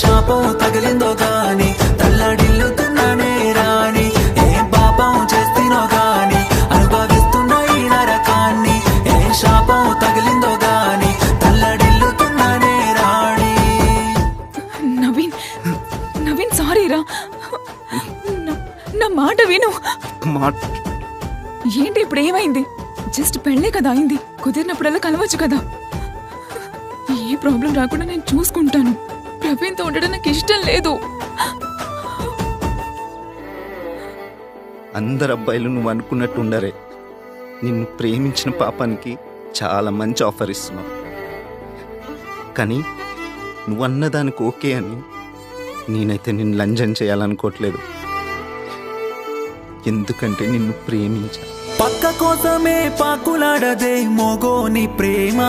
శాపం తగిలిందో గాని తల్లడిల్లుతున్నానే రాని ఏం పాపం చేస్తున్నో గాని అనుభవిస్తున్న ఈ నరకాన్ని ఏం శాపం తగిలిందో గాని తల్లడిల్లుతున్నానే రాణి. నవీన్ నవీన్ సారీ రా, నా మాట విను. ఏంటి ఇప్పుడు ఏమైంది? జస్ట్ పెళ్ళే కదా అయింది, కుదిరినప్పుడల్లా కలవచ్చు కదా. ఏ ప్రాబ్లం రాకుండా నేను చూసుకుంటాను. ప్రవీణ్తో ఉండడం నాకు ఇష్టం లేదు. అందరు అబ్బాయిలు నువ్వు అనుకున్నట్టు ఉండరే. నిన్ను ప్రేమించిన పాపానికి చాలా మంచి ఆఫర్ ఇస్తున్నావు, కానీ నువ్వు అన్నదానికి ఓకే అని నేనైతే నిన్ను లంజన్ చేయాలనుకోవట్లేదు. ఎందుకంటే నిన్ను ప్రేమించా. పక్క కోసమే పాకులాడదే మోగోని ప్రేమ,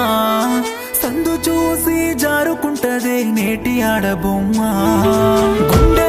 సందు చూసి జారుకుంటదే నేటి ఆడబొమ్మ. గుండె